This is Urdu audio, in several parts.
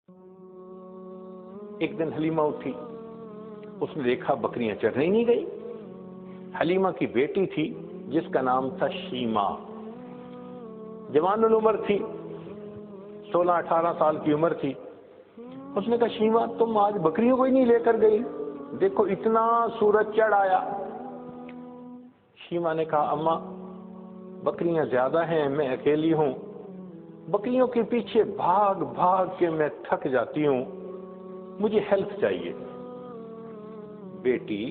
ایک دن حلیمہ اٹھی، اس نے دیکھا بکریاں چرنے ہی نہیں گئی۔ حلیمہ کی بیٹی تھی جس کا نام تھا شیمہ، جوان العمر تھی، 16-18 سال کی عمر تھی۔ اس نے کہا شیمہ تم آج بکریوں کو ہی نہیں لے کر گئی، دیکھو اتنا سورج چڑھ آیا۔ شیمہ نے کہا اماں بکریاں زیادہ ہیں، میں اکیلی ہوں، بکریوں کے پیچھے بھاگ بھاگ کے میں تھک جاتی ہوں، مجھے ہیلپ چاہیے۔ بیٹی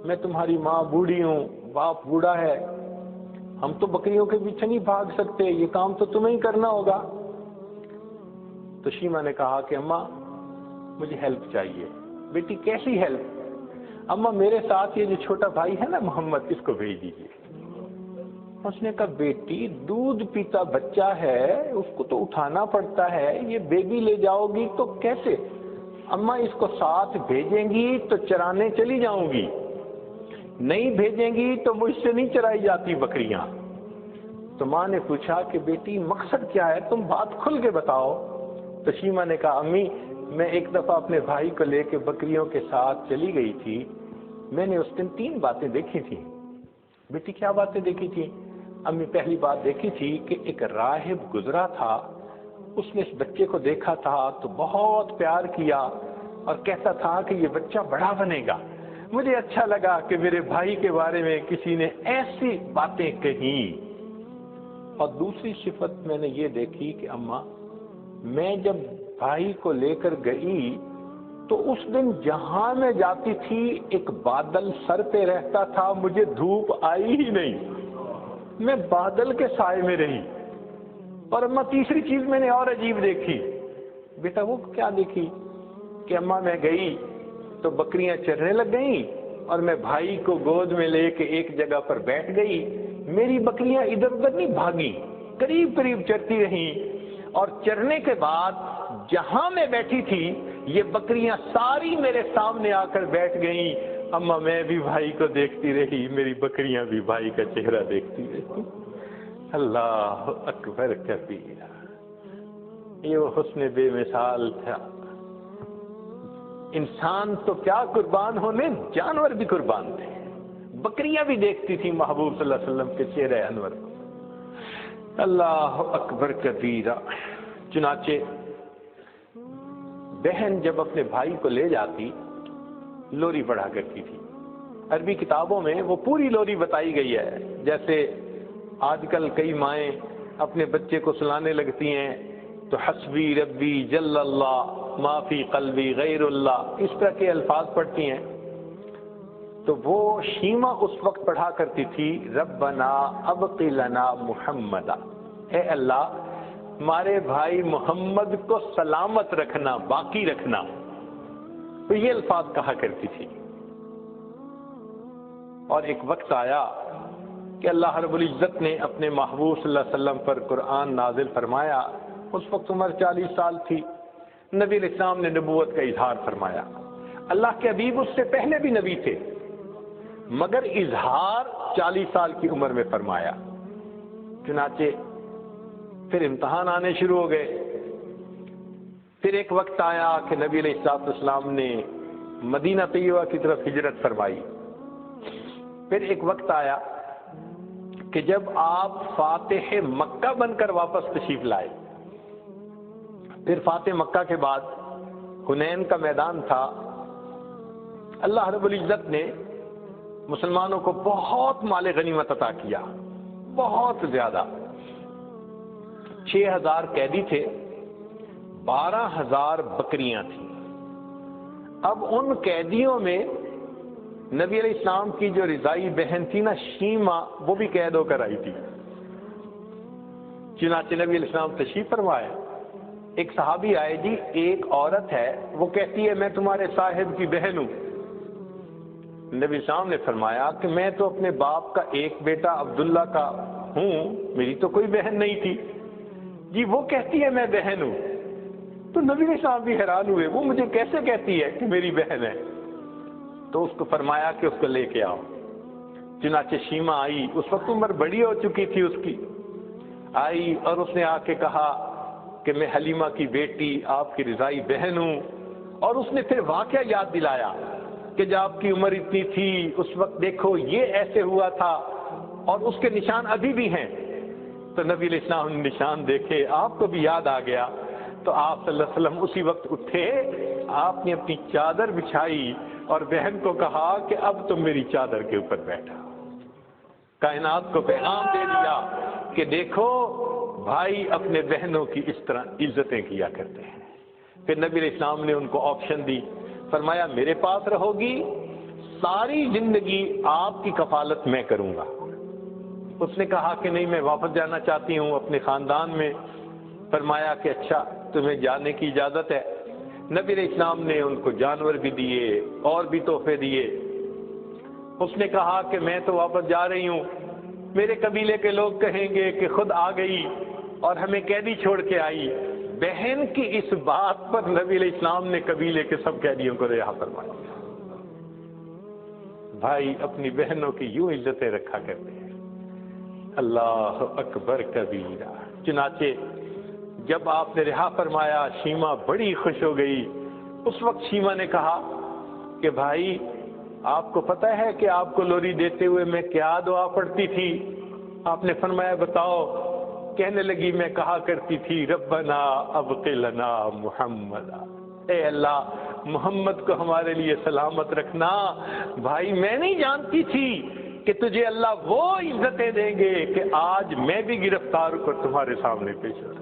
میں تمہاری ماں بوڑھی ہوں، باپ بوڑھا ہے، ہم تو بکریوں کے پیچھے نہیں بھاگ سکتے، یہ کام تو تمہیں ہی کرنا ہوگا۔ تو شیمہ نے کہا کہ اماں مجھے ہیلپ چاہیے۔ بیٹی کیسی ہیلپ؟ اماں میرے ساتھ یہ جو چھوٹا بھائی ہے نا محمد، اس کو بھیج دیجیے۔ اس نے کہا بیٹی دودھ پیتا بچہ ہے، اس کو تو اٹھانا پڑتا ہے، یہ بیبی لے جاؤ گی تو کیسے؟ اماں اس کو ساتھ بھیجیں گی تو چرانے چلی جاؤں گی، نہیں بھیجیں گی تو مجھ سے نہیں چرائی جاتی بکریاں۔ تو ماں نے پوچھا کہ بیٹی مقصد کیا ہے، تم بات کھل کے بتاؤ۔ تو شیمہ نے کہا امی میں ایک دفعہ اپنے بھائی کو لے کے بکریوں کے ساتھ چلی گئی تھی، میں نے اس دن 3 باتیں دیکھی تھیں۔ بیٹی کیا باتیں دیکھی تھی؟ امی پہلی بات دیکھی تھی کہ ایک راہب گزرا تھا، اس نے اس بچے کو دیکھا تھا تو بہت پیار کیا اور کہتا تھا کہ یہ بچہ بڑا بنے گا۔ مجھے اچھا لگا کہ میرے بھائی کے بارے میں کسی نے ایسی باتیں کہیں۔ اور دوسری صفت میں نے یہ دیکھی کہ اماں میں جب بھائی کو لے کر گئی تو اس دن جہاں میں جاتی تھی ایک بادل سر پہ رہتا تھا، مجھے دھوپ آئی ہی نہیں، میں بادل کے سائے میں رہی۔ اور اماں تیسری چیز میں نے اور عجیب دیکھی۔ بیٹا وہ کیا دیکھی؟ کہ اماں میں گئی تو بکریاں چرنے لگ گئیں اور میں بھائی کو گود میں لے کے ایک جگہ پر بیٹھ گئی، میری بکریاں ادھر ادھر نہیں بھاگی، قریب قریب چرتی رہیں، اور چرنے کے بعد جہاں میں بیٹھی تھی یہ بکریاں ساری میرے سامنے آ کر بیٹھ گئیں۔ اماں میں بھی بھائی کو دیکھتی رہی، میری بکریاں بھی بھائی کا چہرہ دیکھتی رہی۔ اللہ اکبر کبیرہ، یہ وہ حسن بے مثال تھا۔ انسان تو کیا قربان ہونے، جانور بھی قربان تھے، بکریاں بھی دیکھتی تھی محبوب صلی اللہ علیہ وسلم کے چہرے انور کو۔ اللہ اکبر کبیرہ۔ چنانچہ بہن جب اپنے بھائی کو لے جاتی لوری پڑھا کرتی تھی۔ عربی کتابوں میں وہ پوری لوری بتائی گئی ہے، جیسے آج کل کئی مائیں اپنے بچے کو سلانے لگتی ہیں تو حسبی ربی جل اللہ ما فی قلبی غیر اللہ، اس طرح کے الفاظ پڑھتی ہیں۔ تو وہ شیمہ اس وقت پڑھا کرتی تھی ربنا ابق لنا محمدا، اے اللہ ہمارے بھائی محمد کو سلامت رکھنا، باقی رکھنا، تو یہ الفاظ کہا کرتی تھی۔ اور ایک وقت آیا کہ اللہ رب العزت نے اپنے محبوب صلی اللہ علیہ وسلم پر قرآن نازل فرمایا، اس وقت عمر 40 سال تھی، نبی علیہ السلام نے نبوت کا اظہار فرمایا۔ اللہ کے حبیب اس سے پہلے بھی نبی تھے، مگر اظہار 40 سال کی عمر میں فرمایا۔ چنانچہ پھر امتحان آنے شروع ہو گئے۔ پھر ایک وقت آیا کہ نبی علیہ السلام نے مدینہ طیبہ کی طرف ہجرت فرمائی۔ پھر ایک وقت آیا کہ جب آپ فاتح مکہ بن کر واپس تشریف لائے۔ پھر فاتح مکہ کے بعد حنین کا میدان تھا، اللہ رب العزت نے مسلمانوں کو بہت مال غنیمت عطا کیا، بہت زیادہ۔ 6000 قیدی تھے، 12000 بکریاں تھیں۔ اب ان قیدیوں میں نبی علیہ السلام کی جو رضائی بہن تھی نا شیمہ، وہ بھی قید ہو کر آئی تھی۔ چنانچہ نبی علیہ السلام تشریف فرمائے، ایک صحابی آئے، جی ایک عورت ہے وہ کہتی ہے میں تمہارے صاحب کی بہن ہوں۔ نبی السلام نے فرمایا کہ میں تو اپنے باپ کا ایک بیٹا عبداللہ کا ہوں، میری تو کوئی بہن نہیں تھی۔ جی وہ کہتی ہے میں بہن ہوں۔ تو نبی السلام بھی حیران ہوئے، وہ مجھے کیسے کہتی ہے کہ میری بہن ہے؟ تو اس کو فرمایا کہ اس کو لے کے آؤ۔ چنانچہ شیمہ آئی، اس وقت عمر بڑی ہو چکی تھی اس کی، آئی اور اس نے آ کے کہا کہ میں حلیمہ کی بیٹی آپ کی رضائی بہن ہوں، اور اس نے پھر واقعہ یاد دلایا کہ جب آپ کی عمر اتنی تھی اس وقت دیکھو یہ ایسے ہوا تھا، اور اس کے نشان ابھی بھی ہیں۔ تو نبی علیہ السلام نے نشان دیکھے، آپ کو بھی یاد آ گیا، تو آپ صلی اللہ علیہ وسلم اسی وقت اٹھے، آپ نے اپنی چادر بچھائی اور بہن کو کہا کہ اب تم میری چادر کے اوپر بیٹھا۔ کائنات کو پیغام دے دیا کہ دیکھو بھائی اپنے بہنوں کی اس طرح عزتیں کیا کرتے ہیں۔ پھر نبی علیہ السلام نے ان کو آپشن دی، فرمایا میرے پاس رہو گی، ساری زندگی آپ کی کفالت میں کروں گا۔ اس نے کہا کہ نہیں، میں واپس جانا چاہتی ہوں اپنے خاندان میں۔ فرمایا کہ اچھا تمہیں جانے کی اجازت ہے۔ نبی علیہ السلام نے ان کو جانور بھی دیے اور بھی تحفے دیے۔ اس نے کہا کہ میں تو واپس جا رہی ہوں، میرے قبیلے کے لوگ کہیں گے کہ خود آ گئی اور ہمیں قیدی چھوڑ کے آئی۔ بہن کی اس بات پر نبی علیہ السلام نے قبیلے کے سب قیدیوں کو رہا فرمایا۔ بھائی اپنی بہنوں کی یوں عزتیں رکھا کرتے ہیں۔ اللہ اکبر کبیرہ۔ چنانچہ جب آپ نے رہا فرمایا شیما بڑی خوش ہو گئی۔ اس وقت شیما نے کہا کہ بھائی آپ کو پتہ ہے کہ آپ کو لوری دیتے ہوئے میں کیا دعا پڑھتی تھی؟ آپ نے فرمایا بتاؤ۔ کہنے لگی میں کہا کرتی تھی ربنا ابق لنا محمد، اے اللہ محمد کو ہمارے لیے سلامت رکھنا۔ بھائی میں نہیں جانتی تھی کہ تجھے اللہ وہ عزتیں دیں گے کہ آج میں بھی گرفتار ہو کر تمہارے سامنے پیش ہوں۔